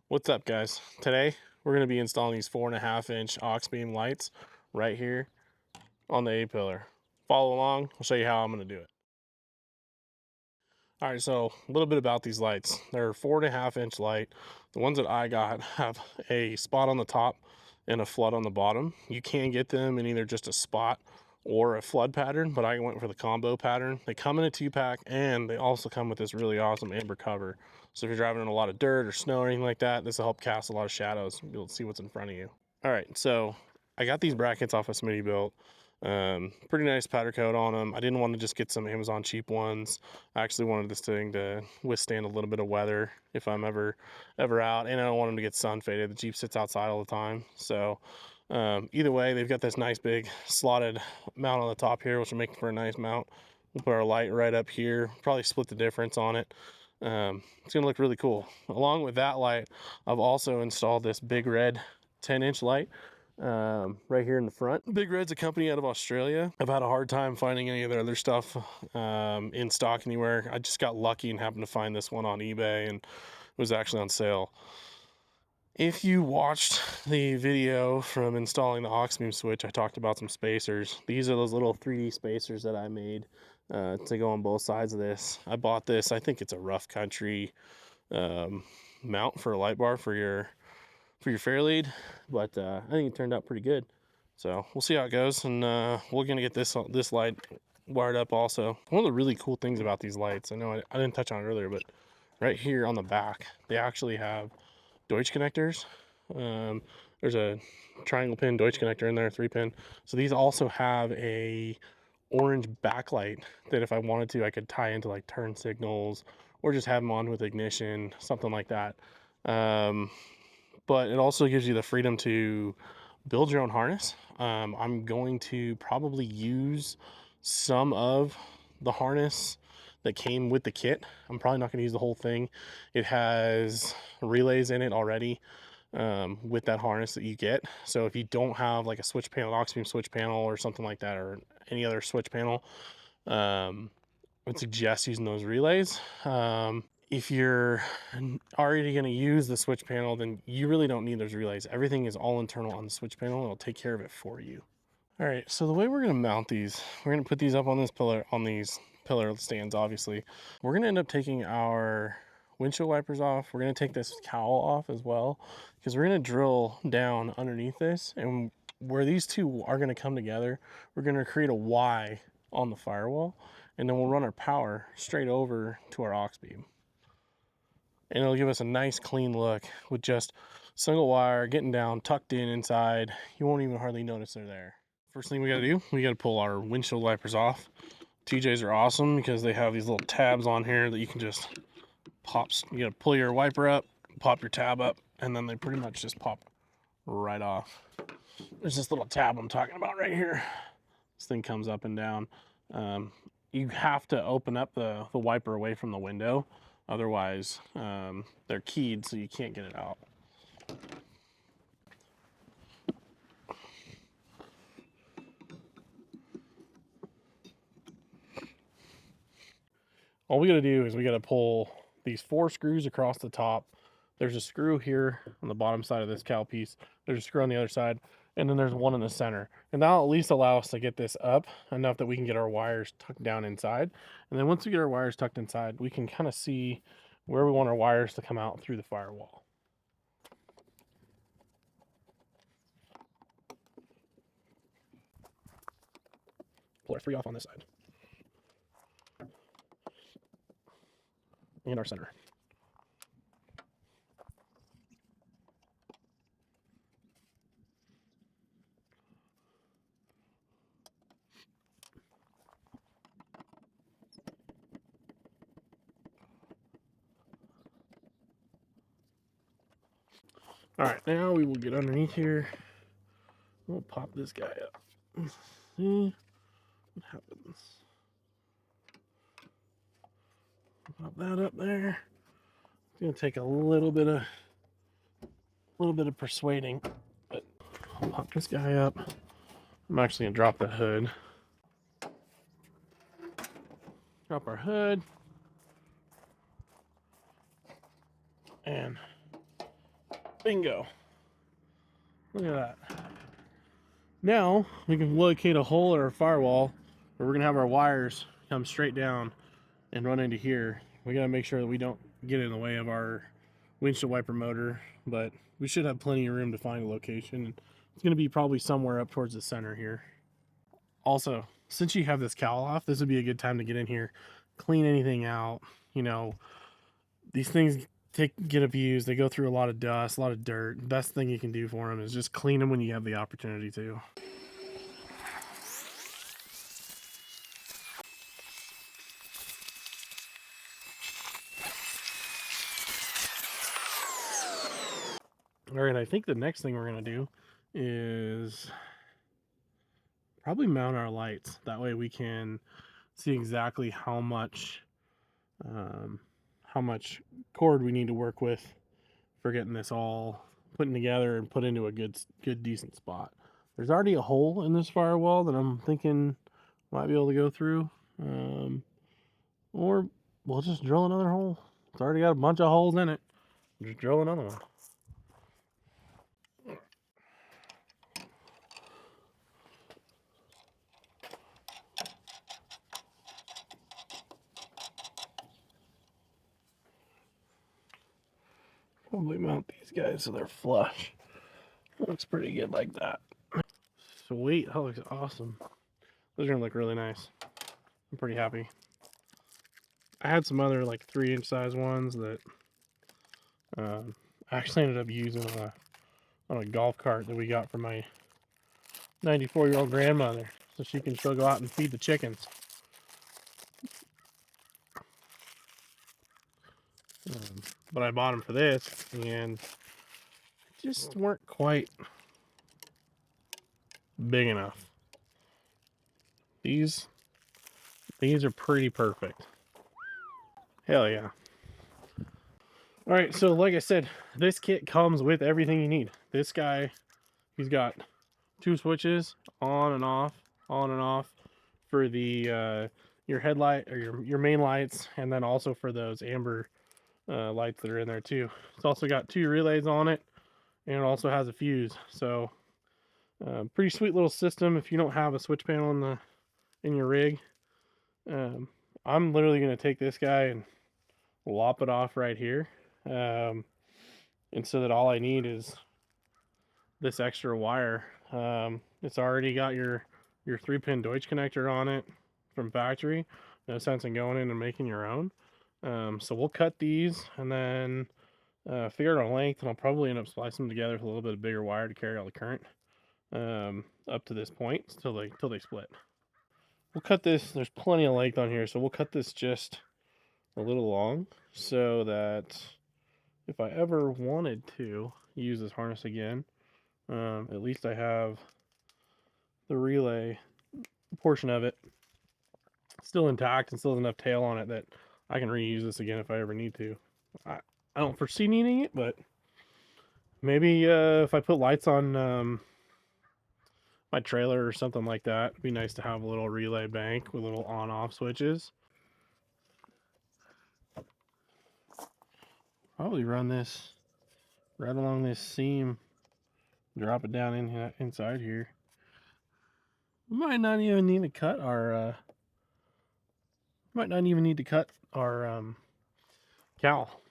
What's up, guys? Today we're going to be installing these 4.5-inch Auxbeam lights right here on the A-pillar. Follow along, I'll show you how I'm going to do it. All right, so a little bit about these lights. They're 4.5-inch light. The ones that I got have a spot on the top and a flood on the bottom. You can get them in either just a spot or a flood pattern, but I went for the combo pattern. They come in a 2-pack, and they also come with this really awesome amber cover. So if you're driving in a lot of dirt or snow or anything like that, this will help cast a lot of shadows. You'll see what's in front of you. All right, so I got these brackets off of Smitty Built. Pretty nice powder coat on them. I didn't want to just get some Amazon cheap ones. I actually wanted this thing to withstand a little bit of weather if I'm ever out, and I don't want them to get sun faded. The Jeep sits outside all the time, so either way, they've got this nice big slotted mount on the top here, which will make for a nice mount. We'll put our light right up here, probably split the difference on it. It's gonna look really cool. Along with that light, I've also installed this big red 10-inch light right here in the front. Big Red's a company out of Australia. I've had a hard time finding any of their other stuff in stock anywhere. I just got lucky and happened to find this one on eBay, and it was actually on sale. If you watched the video from installing the Auxbeam switch, I talked about some spacers. These are those little 3D spacers that I made to go on both sides of this. I bought this. I think it's a rough country mount for a light bar for your fair lead, but I think it turned out pretty good. So we'll see how it goes, and we're gonna get this light wired up also. One of the really cool things about these lights, I know I didn't touch on it earlier, but right here on the back, they actually have Deutsch connectors. There's a triangle pin Deutsch connector in there, 3-pin. So these also have a orange backlight that if I wanted to, I could tie into like turn signals or just have them on with ignition, something like that. But it also gives you the freedom to build your own harness. I'm going to probably use some of the harness that came with the kit. I'm probably not going to use the whole thing. It has relays in it already with that harness that you get. So if you don't have like a switch panel, Auxbeam switch panel or something like that, or any other switch panel, I would suggest using those relays. If you're already going to use the switch panel, then you really don't need those relays. Everything is all internal on the switch panel. It'll take care of it for you. All right, so the way we're going to mount these, we're going to put these up on this pillar, on these pillar stands, obviously. We're going to end up taking our windshield wipers off. We're going to take this cowl off as well, because we're going to drill down underneath this, and where these two are going to come together, we're going to create a Y on the firewall, and then we'll run our power straight over to our aux beam. And it'll give us a nice clean look with just single wire getting down, tucked in inside. You won't even hardly notice they're there. First thing we gotta do, we gotta pull our windshield wipers off. TJs are awesome because they have these little tabs on here that you can just pop. You gotta pull your wiper up, pop your tab up, and then they pretty much just pop right off. There's this little tab I'm talking about right here. This thing comes up and down. You have to open up the wiper away from the window. Otherwise, they're keyed, so you can't get it out. All we gotta do is we gotta pull these 4 screws across the top. There's a screw here on the bottom side of this cowl piece. There's a screw on the other side, and then there's one in the center. And that'll at least allow us to get this up enough that we can get our wires tucked down inside. And then once we get our wires tucked inside, we can kind of see where we want our wires to come out through the firewall. Pull our 3 off on this side. And our center. All right, now we will get underneath here. We'll pop this guy up. See what happens. Pop that up there. It's gonna take a little bit of persuading, but I'll pop this guy up. I'm actually gonna drop the hood. Drop our hood. And Bingo. Look at that. Now we can locate a hole in our firewall where we're gonna have our wires come straight down and run into here. We gotta make sure that we don't get in the way of our windshield wiper motor, but we should have plenty of room to find a location. It's gonna be probably somewhere up towards the center here. Also, since you have this cowl off, this would be a good time to get in here, clean anything out. You know, these things get abused. They go through a lot of dust, a lot of dirt. The best thing you can do for them is just clean them when you have the opportunity to. All right, I think the next thing we're gonna do is probably mount our lights. That way we can see exactly how much cord we need to work with for getting this all putting together and put into a good decent spot. There's already a hole in this firewall that I'm thinking might be able to go through, or we'll just drill another hole. It's already got a bunch of holes in it. Just drill another one. Probably mount these guys so they're flush. Looks pretty good like that. Sweet, that looks awesome. Those are gonna look really nice. I'm pretty happy. I had some other like 3-inch size ones that I actually ended up using on a golf cart that we got from my 94-year-old grandmother, so she can still go out and feed the chickens. But I bought them for this, and just weren't quite big enough. These are pretty perfect. Hell yeah. All right, so like I said, this kit comes with everything you need. This guy, he's got 2 switches, on and off for the your headlight or your main lights, and then also for those amber lights that are in there too. It's also got 2 relays on it, and it also has a fuse. So pretty sweet little system if you don't have a switch panel in your rig. I'm literally going to take this guy and lop it off right here, and so that all I need is this extra wire. It's already got your 3-pin Deutsch connector on it from factory. No sense in going in and making your own. So we'll cut these and then figure out a length, and I'll probably end up splicing them together with a little bit of bigger wire to carry all the current up to this point till they split. We'll cut this. There's plenty of length on here, so we'll cut this just a little long so that if I ever wanted to use this harness again, at least I have the relay portion of it still intact and still has enough tail on it that I can reuse this again if I ever need to. I don't foresee needing it, but maybe if I put lights on my trailer or something like that, it'd be nice to have a little relay bank with little on-off switches. Probably run this right along this seam, drop it down inside here. We might not even need to cut our cowl.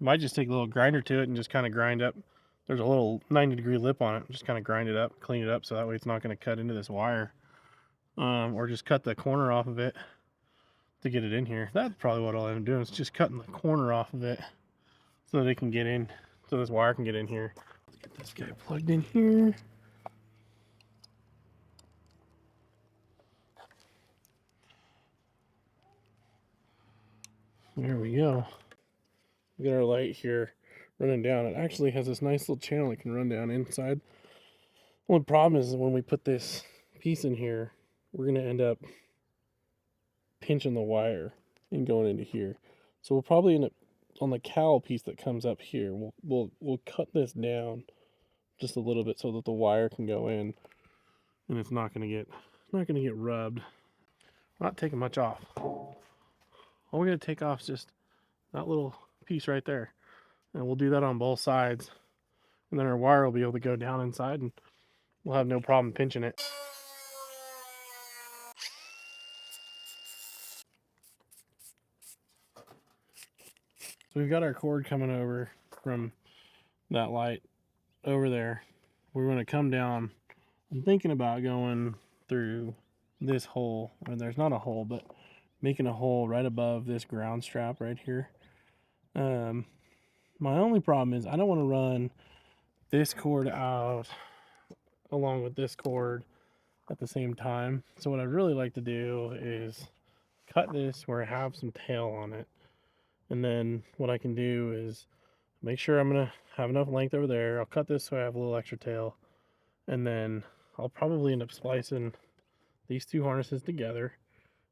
Might just take a little grinder to it and just kind of grind up. There's a little 90-degree lip on it. Just kind of grind it up, clean it up, so that way it's not going to cut into this wire. Or just cut the corner off of it to get it in here. That's probably what I'll end up doing, is just cutting the corner off of it so that it can get in, so this wire can get in here. Let's get this guy plugged in here. There we go. We got our light here running down. It actually has this nice little channel it can run down inside. Only problem is when we put this piece in here, we're going to end up pinching the wire and going into here. So we'll probably end up on the cowl piece that comes up here. We'll cut this down just a little bit so that the wire can go in and it's not going to get rubbed. I'm not taking much off. All we're going to take off is just that little piece right there. And we'll do that on both sides. And then our wire will be able to go down inside and we'll have no problem pinching it. So we've got our cord coming over from that light over there. We're going to come down. I'm thinking about going through this hole, or there's not a hole, but making a hole right above this ground strap right here. My only problem is I don't want to run this cord out along with this cord at the same time. So what I'd really like to do is cut this where I have some tail on it. And then what I can do is make sure I'm going to have enough length over there. I'll cut this so I have a little extra tail. And then I'll probably end up splicing these two harnesses together.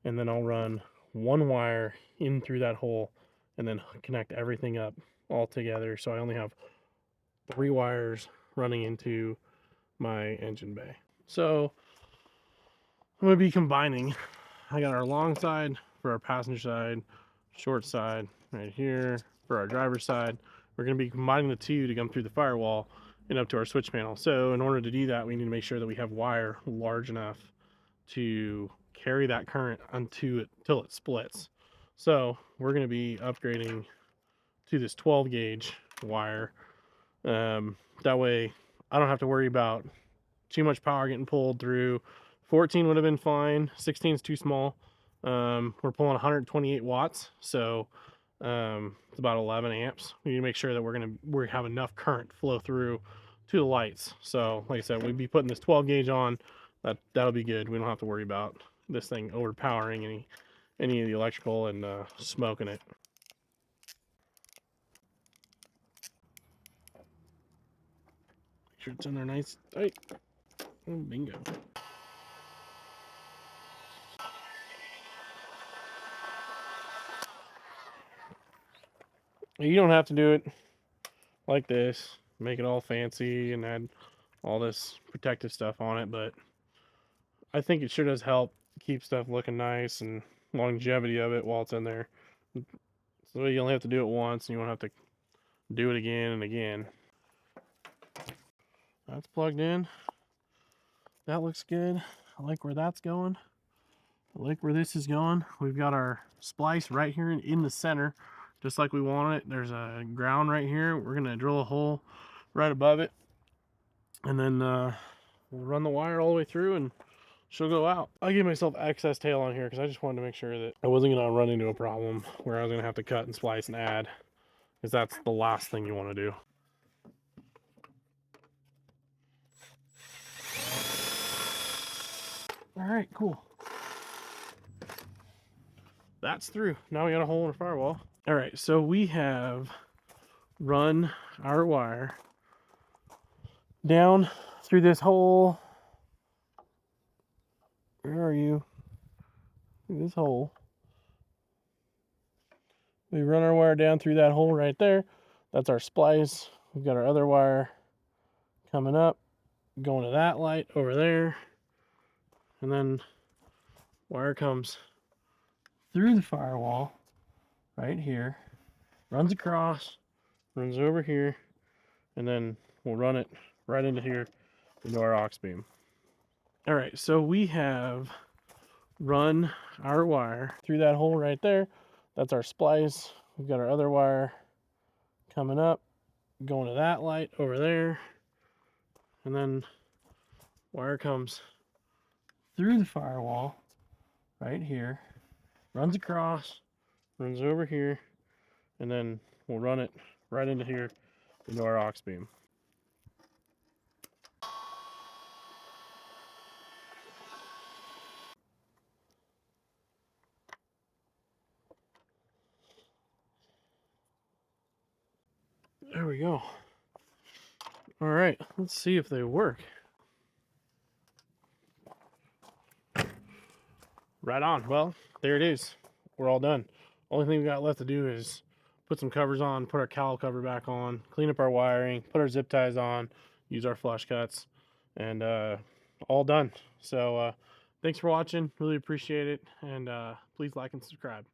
And then I'll run one wire in through that hole and then connect everything up all together. So I only have 3 wires running into my engine bay. So I'm going to be combining. I got our long side for our passenger side, short side right here for our driver's side. We're going to be combining the two to come through the firewall and up to our switch panel. So in order to do that, we need to make sure that we have wire large enough to carry that current until it splits. So we're going to be upgrading to this 12 gauge wire. That way I don't have to worry about too much power getting pulled through. 14 would have been fine. 16 is too small. We're pulling 128 watts, so it's about 11 amps. We need to make sure that we have enough current flow through to the lights. So like I said, we'd be putting this 12 gauge on. That'll be good. We don't have to worry about this thing overpowering any of the electrical and smoking it. Make sure it's in there nice tight. Oh, bingo. You don't have to do it like this, make it all fancy and add all this protective stuff on it, but I think it sure does help keep stuff looking nice and longevity of it while it's in there. So you only have to do it once and you won't have to do it again and again. That's plugged in. That looks good. I like where that's going. I like where this is going. We've got our splice right here in the center, just like we want it. There's a ground right here. We're gonna drill a hole right above it, and then we'll run the wire all the way through and she'll go out. I gave myself excess tail on here because I just wanted to make sure that I wasn't gonna run into a problem where I was gonna have to cut and splice and add, because that's the last thing you want to do. All right, cool. That's through. Now we got a hole in the firewall. All right, so we have run our wire down through this hole. Where are you? Through this hole. We run our wire down through that hole right there. That's our splice. We've got our other wire coming up, going to that light over there. And then wire comes through the firewall right here, runs across, runs over here, and then we'll run it right into here into our aux beam. All right, so we have run our wire through that hole right there. That's our splice. We've got our other wire coming up, going to that light over there, and then wire comes through the firewall right here, runs across, runs over here, and then we'll run it right into here into our aux beam. There we go. All right, let's see if they work. Right on. Well, there it is. We're all done. Only thing we got left to do is put some covers on, put our cowl cover back on, clean up our wiring, put our zip ties on, use our flush cuts, and all done. So thanks for watching. Really appreciate it. And please like and subscribe.